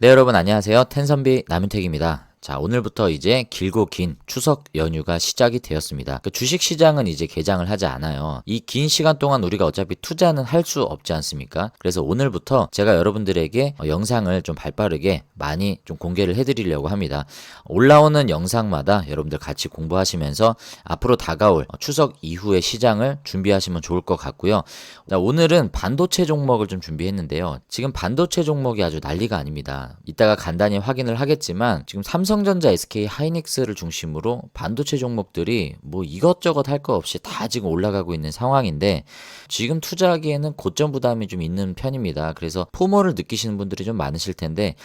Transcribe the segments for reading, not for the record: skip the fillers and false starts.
네, 여러분 안녕하세요. 텐선비 남윤택입니다. 자, 오늘부터 이제 길고 긴 추석 연휴가 시작이 되었습니다. 그 주식 시장은 이제 개장을 하지 않아요. 이 긴 시간 동안 우리가 어차피 투자는 할 수 없지 않습니까? 그래서 오늘부터 제가 여러분들에게 영상을 좀 발빠르게 많이 좀 공개를 해드리려고 합니다. 올라오는 영상마다 여러분들 같이 공부하시면서 앞으로 다가올 추석 이후의 시장을 준비하시면 좋을 것 같고요. 자, 오늘은 반도체 종목을 좀 준비했는데요. 지금 반도체 종목이 아주 난리가 아닙니다. 이따가 간단히 확인을 하겠지만 지금 삼성전자, SK 하이닉스를 중심으로 반도체 종목들이 뭐 이것저것 할 거 없이 다 지금 올라가고 있는 상황인데 지금 투자하기에는 고점 부담이 좀 있는 편입니다. 그래서 포모를 느끼시는 분들이 좀 많으실 텐데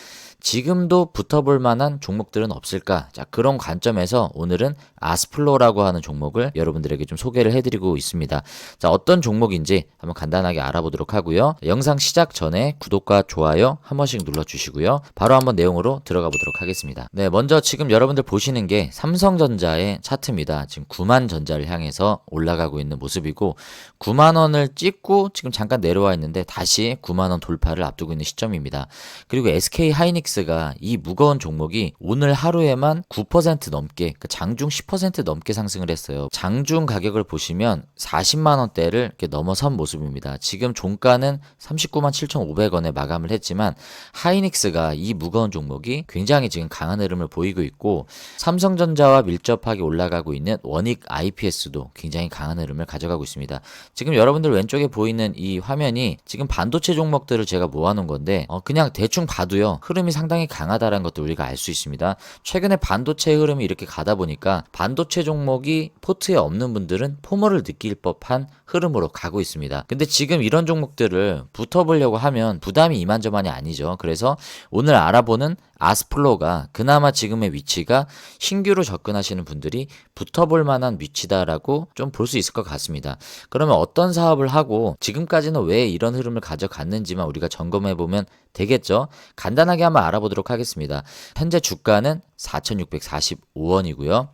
지금도 붙어볼 만한 종목들은 없을까? 자, 그런 관점에서 오늘은 아스플로라고 하는 종목을 여러분들에게 좀 소개를 해드리고 있습니다. 자, 어떤 종목인지 한번 간단하게 알아보도록 하고요. 영상 시작 전에 구독과 좋아요 한 번씩 눌러주시고요. 바로 한번 내용으로 들어가 보도록 하겠습니다. 네, 먼저 지금 여러분들 보시는 게 삼성전자의 차트입니다. 지금 9만 전자를 향해서 올라가고 있는 모습이고 9만 원을 찍고 지금 잠깐 내려와 있는데 다시 9만 원 돌파를 앞두고 있는 시점입니다. 그리고 SK 하이닉스가 이 무거운 종목이 오늘 하루에만 9% 넘게, 그러니까 장중 10% 넘게 상승을 했어요. 장중 가격을 보시면 40만 원대를 이렇게 넘어선 모습입니다. 지금 종가는 39만 7,500원에 마감을 했지만 하이닉스가 이 무거운 종목이 굉장히 지금 강한 흐름을 보이고 있고 삼성전자와 밀접하게 올라가고 있는 원익 IPS도 굉장히 강한 흐름을 가져가고 있습니다. 지금 여러분들 왼쪽에 보이는 이 화면이 지금 반도체 종목들을 제가 모아놓은 건데 그냥 대충 봐도요 흐름이 상당히 강하다는 것도 우리가 알 수 있습니다. 최근에 반도체 흐름이 이렇게 가다 보니까 반도체 종목이 포트에 없는 분들은 포모를 느낄 법한 흐름으로 가고 있습니다. 근데 지금 이런 종목들을 붙어보려고 하면 부담이 이만저만이 아니죠. 그래서 오늘 알아보는 아스플로가 그나마 지금의 위치가 신규로 접근하시는 분들이 붙어볼 만한 위치다라고 좀 볼 수 있을 것 같습니다. 그러면 어떤 사업을 하고 지금까지는 왜 이런 흐름을 가져갔는지만 우리가 점검해 보면 되겠죠. 간단하게 한번 알아보도록 하겠습니다. 현재 주가는 4,645원이고요.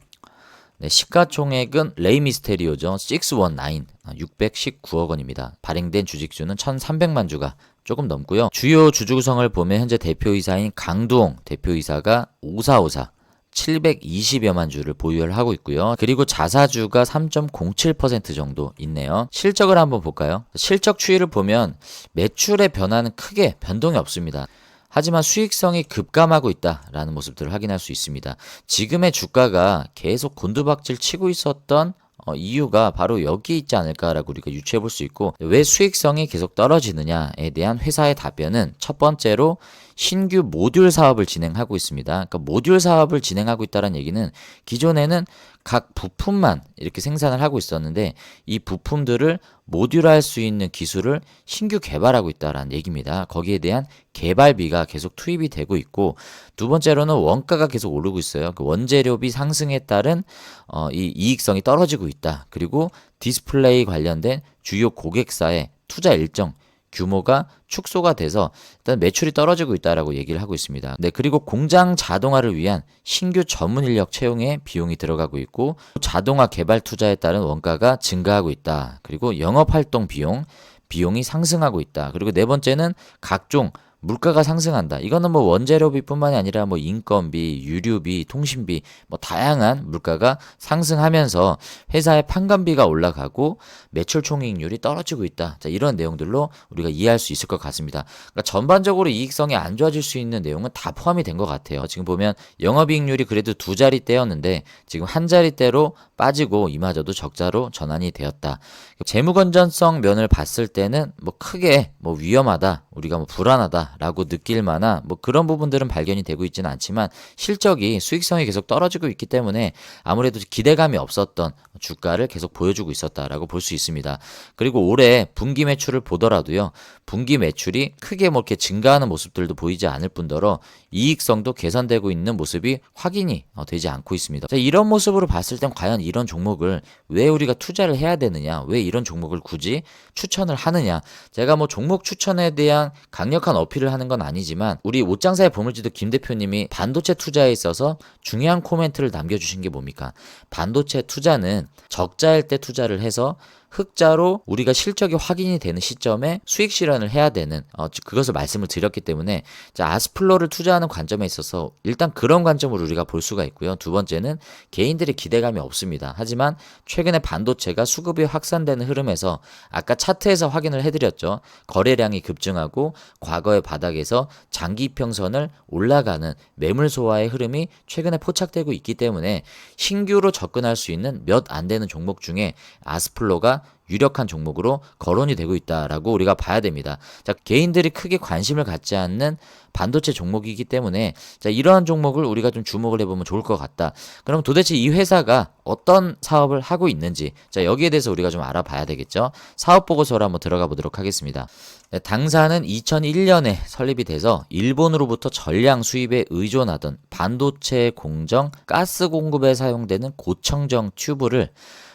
네, 시가총액은 레이미스테리오죠. 619, 619억 원입니다. 발행된 주식수는 1,300만 주가 조금 넘고요. 주요 주주 구성을 보면 현재 대표이사인 강두홍 대표이사가 5454 720여만 주를 보유를 하고 있고요. 그리고 자사주가 3.07% 정도 있네요. 실적을 한번 볼까요? 실적 추이를 보면 매출의 변화는 크게 변동이 없습니다. 하지만 수익성이 급감하고 있다라는 모습들을 확인할 수 있습니다. 지금의 주가가 계속 곤두박질 치고 있었던 이유가 바로 여기 있지 않을까라고 우리가 유추해 볼 수 있고 왜 수익성이 계속 떨어지느냐에 대한 회사의 답변은 첫 번째로 신규 모듈 사업을 진행하고 있습니다. 그러니까 모듈 사업을 진행하고 있다는 얘기는 기존에는 각 부품만 이렇게 생산을 하고 있었는데 이 부품들을 모듈화할 수 있는 기술을 신규 개발하고 있다는 얘기입니다. 거기에 대한 개발비가 계속 투입이 되고 있고 두 번째로는 원가가 계속 오르고 있어요. 그 원재료비 상승에 따른 이 이익성이 떨어지고 있다. 그리고 디스플레이 관련된 주요 고객사의 투자 일정 규모가 축소가 돼서 일단 매출이 떨어지고 있다라고 얘기를 하고 있습니다. 네, 그리고 공장 자동화를 위한 신규 전문 인력 채용에 비용이 들어가고 있고 자동화 개발 투자에 따른 원가가 증가하고 있다. 그리고 영업 활동 비용이 상승하고 있다. 그리고 네 번째는 각종 물가가 상승한다. 이거는 뭐 원재료비뿐만이 아니라 뭐 인건비, 유류비, 통신비 뭐 다양한 물가가 상승하면서 회사의 판관비가 올라가고 매출 총이익률이 떨어지고 있다. 자, 이런 내용들로 우리가 이해할 수 있을 것 같습니다. 그러니까 전반적으로 이익성이 안 좋아질 수 있는 내용은 다 포함이 된 것 같아요. 지금 보면 영업이익률이 그래도 두 자릿대였는데 지금 한 자릿대로 빠지고 이마저도 적자로 전환이 되었다. 재무 건전성 면을 봤을 때는 뭐 크게 뭐 위험하다, 우리가 뭐 불안하다라고 느낄 만한 뭐 그런 부분들은 발견이 되고 있지는 않지만 실적이 수익성이 계속 떨어지고 있기 때문에 아무래도 기대감이 없었던 주가를 계속 보여주고 있었다라고 볼 수 있습니다. 그리고 올해 분기 매출을 보더라도요, 분기 매출이 크게 뭐 이렇게 증가하는 모습들도 보이지 않을 뿐더러 이익성도 개선되고 있는 모습이 확인이 되지 않고 있습니다. 자, 이런 모습으로 봤을 땐 과연 이런 종목을 왜 우리가 투자를 해야 되느냐, 왜 이런 종목을 굳이 추천을 하느냐. 제가 뭐 종목 추천에 대한 강력한 어필을 하는 건 아니지만 우리 옷장사의 보물지도 김 대표님이 반도체 투자에 있어서 중요한 코멘트를 남겨주신 게 뭡니까? 반도체 투자는 적자일 때 투자를 해서 흑자로 우리가 실적이 확인이 되는 시점에 수익 실현을 해야 되는 그것을 말씀을 드렸기 때문에 자, 아스플로를 투자하는 관점에 있어서 일단 그런 관점으로 우리가 볼 수가 있고요. 두 번째는 개인들의 기대감이 없습니다. 하지만 최근에 반도체가 수급이 확산되는 흐름에서 아까 차트에서 확인을 해드렸죠. 거래량이 급증하고 과거의 바닥에서 장기 이평선을 올라가는 매물 소화의 흐름이 최근에 포착되고 있기 때문에 신규로 접근할 수 있는 몇 안 되는 종목 중에 아스플로가 유력한 종목으로 거론이 되고 있다라고 우리가 봐야 됩니다. 자, 개인들이 크게 관심을 갖지 않는 반도체 종목이기 때문에 자, 이러한 종목을 우리가 좀 주목을 해보면 좋을 것 같다. 그럼 도대체 이 회사가 어떤 사업을 하고 있는지 자, 여기에 대해서 우리가 좀 알아봐야 되겠죠. 사업 보고서로 한번 들어가 보도록 하겠습니다. 네, 당사는 2001년에 설립이 돼서 일본으로부터 전량 수입에 의존하던 반도체 공정 가스 공급에 사용되는 고청정 튜브를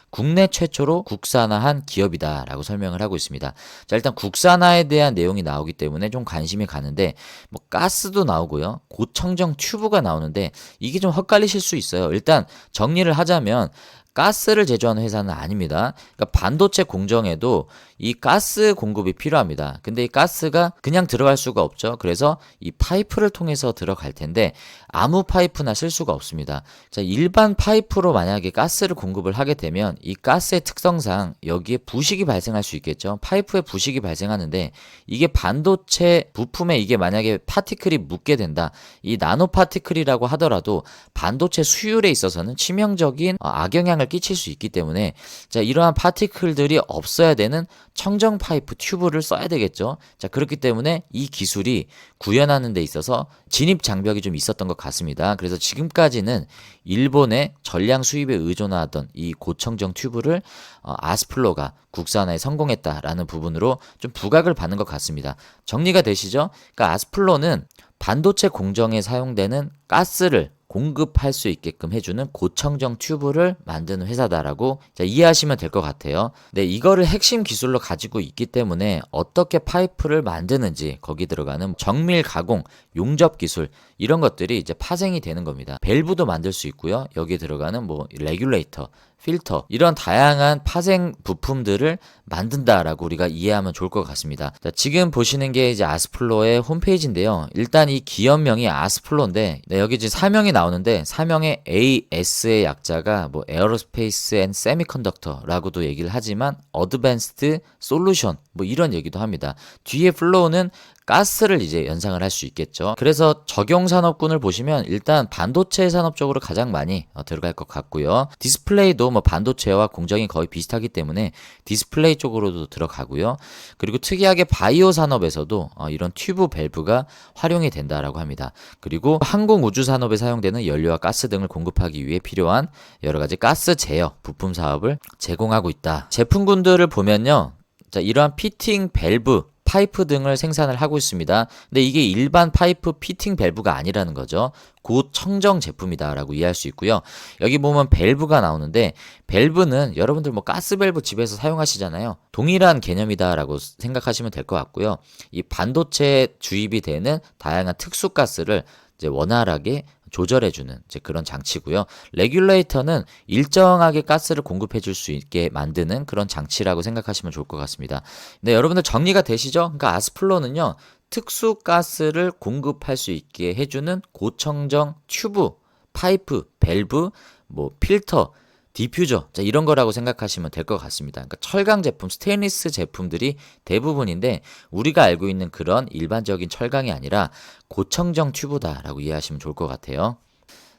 국내 최초로 국산화한 기업이다라고 설명을 하고 있습니다. 자, 일단 국산화에 대한 내용이 나오기 때문에 좀 관심이 가는데 뭐 가스도 나오고요. 고청정 튜브가 나오는데 이게 좀 헛갈리실 수 있어요. 일단 정리를 하자면 가스를 제조하는 회사는 아닙니다. 그러니까 반도체 공정에도 이 가스 공급이 필요합니다. 근데 이 가스가 그냥 들어갈 수가 없죠. 그래서 이 파이프를 통해서 들어갈 텐데 아무 파이프나 쓸 수가 없습니다. 자, 일반 파이프로 만약에 가스를 공급을 하게 되면 이 가스의 특성상 여기에 부식이 발생할 수 있겠죠. 파이프에 부식이 발생하는데 이게 반도체 부품에 이게 만약에 파티클이 묻게 된다. 이 나노 파티클이라고 하더라도 반도체 수율에 있어서는 치명적인 악영향을 끼칠 수 있기 때문에 자, 이러한 파티클들이 없어야 되는 청정 파이프 튜브를 써야 되겠죠. 자, 그렇기 때문에 이 기술이 구현하는 데 있어서 진입 장벽이 좀 있었던 것 같습니다. 그래서 지금까지는 일본의 전량 수입에 의존하던 이 고청정 튜브를 아스플로가 국산화에 성공했다라는 부분으로 좀 부각을 받는 것 같습니다. 정리가 되시죠? 그러니까 아스플로는 반도체 공정에 사용되는 가스를 공급할 수 있게끔 해주는 고청정 튜브를 만드는 회사다라고 이해하시면 될 것 같아요. 네, 이거를 핵심 기술로 가지고 있기 때문에 어떻게 파이프를 만드는지 거기 들어가는 정밀 가공, 용접 기술 이런 것들이 이제 파생이 되는 겁니다. 밸브도 만들 수 있고요. 여기에 들어가는 뭐 레귤레이터, 필터 이런 다양한 파생 부품들을 만든다라고 우리가 이해하면 좋을 것 같습니다. 자, 지금 보시는 게 이제 아스플로의 홈페이지인데요. 일단 이 기업명이 아스플로인데 네, 여기 이제 사명이 나오는데 사명의 AS의 약자가 뭐 에어로스페이스 앤 세미컨덕터라고도 얘기를 하지만 어드밴스드 솔루션 뭐 이런 얘기도 합니다. 뒤에 플로우는 가스를 이제 연상을 할 수 있겠죠. 그래서 적용 산업군을 보시면 일단 반도체 산업 쪽으로 가장 많이 들어갈 것 같고요. 디스플레이도 뭐 반도체와 공정이 거의 비슷하기 때문에 디스플레이 쪽으로도 들어가고요. 그리고 특이하게 바이오 산업에서도 이런 튜브 밸브가 활용이 된다라고 합니다. 그리고 항공 우주 산업에 사용되는 연료와 가스 등을 공급하기 위해 필요한 여러 가지 가스 제어 부품 사업을 제공하고 있다. 제품군들을 보면요. 자, 이러한 피팅 밸브 파이프 등을 생산을 하고 있습니다. 근데 이게 일반 파이프 피팅 밸브가 아니라는 거죠. 고청정 제품이다라고 이해할 수 있고요. 여기 보면 밸브가 나오는데 밸브는 여러분들 뭐 가스 밸브 집에서 사용하시잖아요. 동일한 개념이다라고 생각하시면 될 것 같고요. 이 반도체 주입이 되는 다양한 특수 가스를 이제 원활하게 조절해주는 이제 그런 장치고요. 레귤레이터는 일정하게 가스를 공급해줄 수 있게 만드는 그런 장치라고 생각하시면 좋을 것 같습니다. 네, 여러분들 정리가 되시죠? 그러니까 아스플로는요. 특수 가스를 공급할 수 있게 해주는 고청정 튜브, 파이프, 밸브, 뭐 필터, 디퓨저 자, 이런 거라고 생각하시면 될 것 같습니다. 그러니까 철강 제품, 스테인리스 제품들이 대부분인데 우리가 알고 있는 그런 일반적인 철강이 아니라 고청정 튜브다라고 이해하시면 좋을 것 같아요.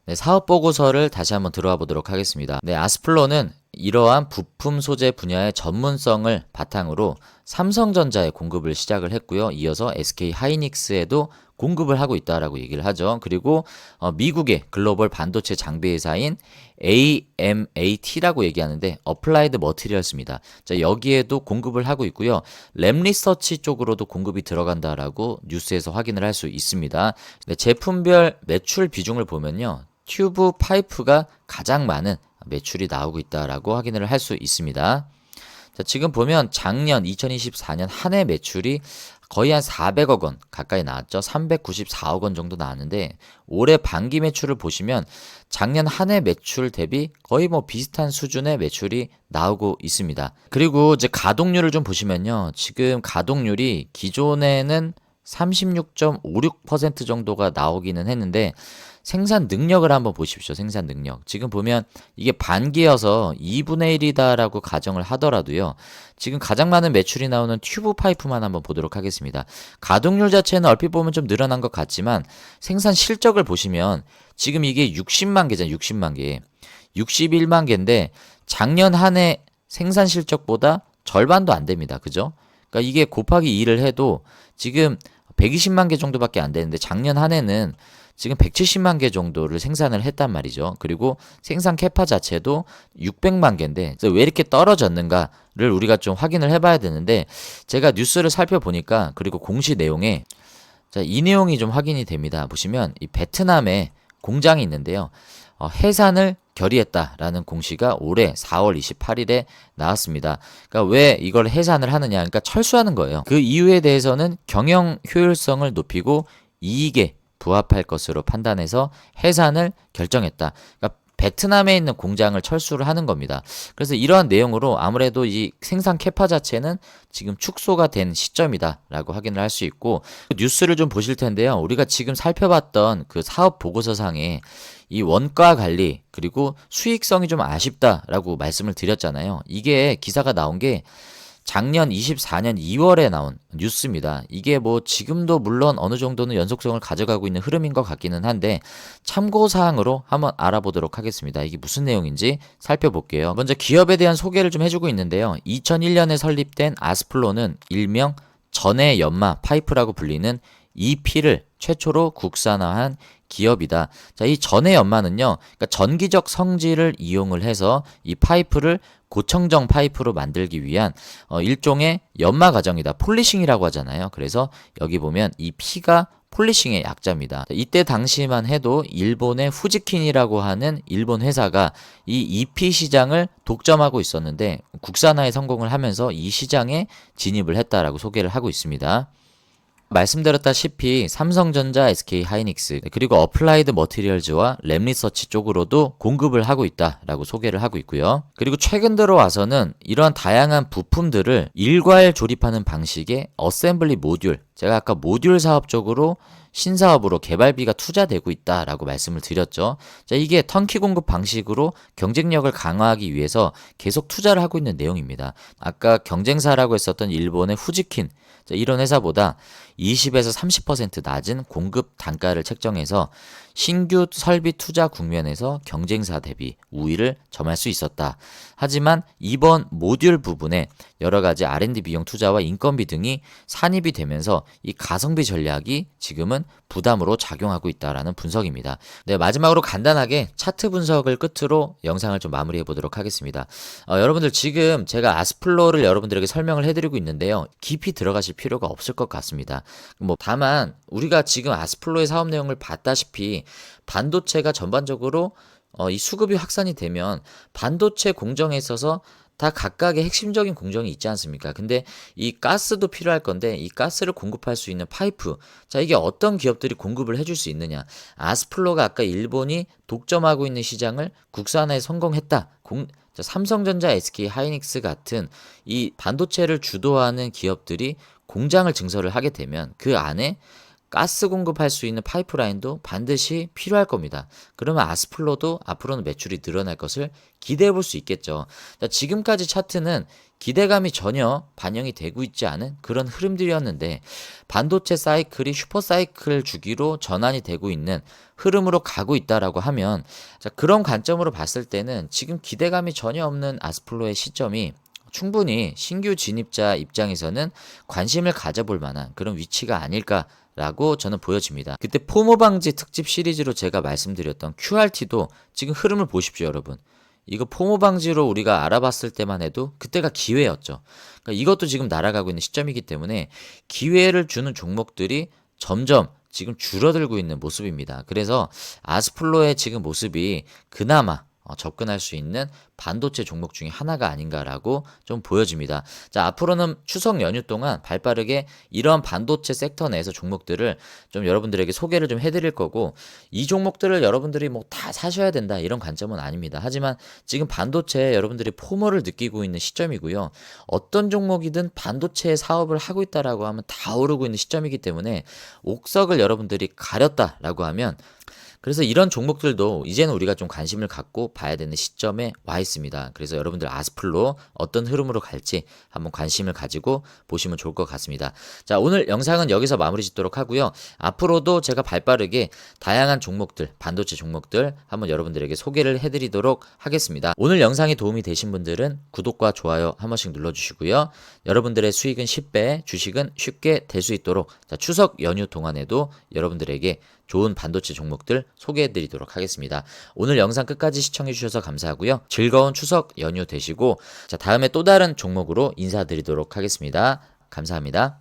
네, 사업 보고서를 다시 한번 들어와 보도록 하겠습니다. 네, 아스플로는 이러한 부품 소재 분야의 전문성을 바탕으로 삼성전자에 공급을 시작을 했고요. 이어서 SK 하이닉스에도 공급을 하고 있다라고 얘기를 하죠. 그리고 미국의 글로벌 반도체 장비 회사인 AMAT라고 얘기하는데 어플라이드 머티리얼스입니다. 자, 여기에도 공급을 하고 있고요. 램 리서치 쪽으로도 공급이 들어간다라고 뉴스에서 확인을 할 수 있습니다. 네, 제품별 매출 비중을 보면요. 튜브 파이프가 가장 많은 매출이 나오고 있다라고 확인을 할 수 있습니다. 자, 지금 보면 작년 2024년 한 해 매출이 거의 한 400억 원 가까이 나왔죠. 394억 원 정도 나왔는데 올해 반기 매출을 보시면 작년 한 해 매출 대비 거의 뭐 비슷한 수준의 매출이 나오고 있습니다. 그리고 이제 가동률을 좀 보시면요. 지금 가동률이 기존에는 36.56% 정도가 나오기는 했는데 생산 능력을 한번 보십시오. 생산 능력. 지금 보면 이게 반기여서 2분의 1이다라고 가정을 하더라도요. 지금 가장 많은 매출이 나오는 튜브 파이프만 한번 보도록 하겠습니다. 가동률 자체는 얼핏 보면 좀 늘어난 것 같지만 생산 실적을 보시면 지금 이게 60만 개잖아요. 60만 개. 61만 개인데 작년 한 해 생산 실적보다 절반도 안 됩니다. 그죠? 그러니까 이게 곱하기 2를 해도 지금 120만 개 정도밖에 안 되는데 작년 한 해는 지금 170만 개 정도를 생산을 했단 말이죠. 그리고 생산 캐파 자체도 600만 개인데 왜 이렇게 떨어졌는가를 우리가 좀 확인을 해봐야 되는데 제가 뉴스를 살펴보니까 그리고 공시 내용에 자, 이 내용이 좀 확인이 됩니다. 보시면 이 베트남에 공장이 있는데요. 해산을 결의했다라는 공시가 올해 4월 28일에 나왔습니다. 그러니까 왜 이걸 해산을 하느냐? 그러니까 철수하는 거예요. 그 이유에 대해서는 경영 효율성을 높이고 이익에 부합할 것으로 판단해서 해산을 결정했다. 그러니까 베트남에 있는 공장을 철수를 하는 겁니다. 그래서 이러한 내용으로 아무래도 이 생산 캐파 자체는 지금 축소가 된 시점이다라고 확인을 할 수 있고 뉴스를 좀 보실 텐데요. 우리가 지금 살펴봤던 그 사업 보고서상에 이 원가 관리 그리고 수익성이 좀 아쉽다라고 말씀을 드렸잖아요. 이게 기사가 나온 게 작년 24년 2월에 나온 뉴스입니다. 이게 뭐 지금도 물론 어느 정도는 연속성을 가져가고 있는 흐름인 것 같기는 한데 참고사항으로 한번 알아보도록 하겠습니다. 이게 무슨 내용인지 살펴볼게요. 먼저 기업에 대한 소개를 좀 해주고 있는데요. 2001년에 설립된 아스플로는 일명 전해 연마 파이프라고 불리는 EP를 최초로 국산화한 기업이다. 자, 이 전해 연마는요, 그러니까 전기적 성질을 이용을 해서 이 파이프를 고청정 파이프로 만들기 위한 일종의 연마 과정이다. 폴리싱이라고 하잖아요. 그래서 여기 보면 이 P가 폴리싱의 약자입니다. 이때 당시만 해도 일본의 후지킨이라고 하는 일본 회사가 이 EP 시장을 독점하고 있었는데 국산화에 성공을 하면서 이 시장에 진입을 했다라고 소개를 하고 있습니다. 말씀드렸다시피 삼성전자, SK하이닉스 그리고 어플라이드 머티리얼즈와 랩리서치 쪽으로도 공급을 하고 있다라고 소개를 하고 있고요. 그리고 최근 들어와서는 이러한 다양한 부품들을 일괄 조립하는 방식의 어셈블리 모듈, 제가 아까 모듈 사업 쪽으로 신사업으로 개발비가 투자되고 있다라고 말씀을 드렸죠. 자, 이게 턴키 공급 방식으로 경쟁력을 강화하기 위해서 계속 투자를 하고 있는 내용입니다. 아까 경쟁사라고 했었던 일본의 후지킨, 이런 회사보다 20에서 30% 낮은 공급 단가를 책정해서 신규 설비 투자 국면에서 경쟁사 대비 우위를 점할 수 있었다. 하지만 이번 모듈 부분에 여러 가지 R&D 비용 투자와 인건비 등이 산입이 되면서 이 가성비 전략이 지금은 부담으로 작용하고 있다라는 분석입니다. 네, 마지막으로 간단하게 차트 분석을 끝으로 영상을 좀 마무리해 보도록 하겠습니다. 여러분들 지금 제가 아스플로를 여러분들에게 설명을 해드리고 있는데요. 깊이 들어가실 필요가 없을 것 같습니다. 다만 우리가 지금 아스플로의 사업 내용을 봤다시피 반도체가 전반적으로 이 수급이 확산이 되면 반도체 공정에 있어서 다 각각의 핵심적인 공정이 있지 않습니까? 근데 이 가스도 필요할 건데 이 가스를 공급할 수 있는 파이프, 자, 이게 어떤 기업들이 공급을 해줄 수 있느냐? 아스플로가 아까 일본이 독점하고 있는 시장을 국산화에 성공했다. 삼성전자, SK하이닉스 같은 이 반도체를 주도하는 기업들이 공장을 증설을 하게 되면 그 안에 가스 공급할 수 있는 파이프라인도 반드시 필요할 겁니다. 그러면 아스플로도 앞으로는 매출이 늘어날 것을 기대해 볼 수 있겠죠. 지금까지 차트는 기대감이 전혀 반영이 되고 있지 않은 그런 흐름들이었는데 반도체 사이클이 슈퍼 사이클 주기로 전환이 되고 있는 흐름으로 가고 있다라고 하면 그런 관점으로 봤을 때는 지금 기대감이 전혀 없는 아스플로의 시점이 충분히 신규 진입자 입장에서는 관심을 가져볼 만한 그런 위치가 아닐까라고 저는 보여집니다. 그때 포모 방지 특집 시리즈로 제가 말씀드렸던 QRT도 지금 흐름을 보십시오, 여러분. 이거 포모 방지로 우리가 알아봤을 때만 해도 그때가 기회였죠. 그러니까 이것도 지금 날아가고 있는 시점이기 때문에 기회를 주는 종목들이 점점 지금 줄어들고 있는 모습입니다. 그래서 아스플로의 지금 모습이 그나마 접근할 수 있는 반도체 종목 중에 하나가 아닌가라고 좀 보여집니다. 자, 앞으로는 추석 연휴 동안 발빠르게 이런 반도체 섹터 내에서 종목들을 좀 여러분들에게 소개를 좀 해드릴 거고, 이 종목들을 여러분들이 뭐 다 사셔야 된다 이런 관점은 아닙니다. 하지만 지금 반도체에 여러분들이 포모를 느끼고 있는 시점이고요. 어떤 종목이든 반도체 사업을 하고 있다라고 하면 다 오르고 있는 시점이기 때문에 옥석을 여러분들이 가렸다라고 하면, 그래서 이런 종목들도 이제는 우리가 좀 관심을 갖고 봐야 되는 시점에 와 있습니다. 그래서 여러분들 아스플로 어떤 흐름으로 갈지 한번 관심을 가지고 보시면 좋을 것 같습니다. 자, 오늘 영상은 여기서 마무리 짓도록 하고요. 앞으로도 제가 발빠르게 다양한 종목들, 반도체 종목들 한번 여러분들에게 소개를 해드리도록 하겠습니다. 오늘 영상이 도움이 되신 분들은 구독과 좋아요 한 번씩 눌러주시고요. 여러분들의 수익은 10배, 주식은 쉽게 될 수 있도록, 자, 추석 연휴 동안에도 여러분들에게 좋은 반도체 종목들 소개해드리도록 하겠습니다. 오늘 영상 끝까지 시청해주셔서 감사하고요. 즐거운 추석 연휴 되시고, 자, 다음에 또 다른 종목으로 인사드리도록 하겠습니다. 감사합니다.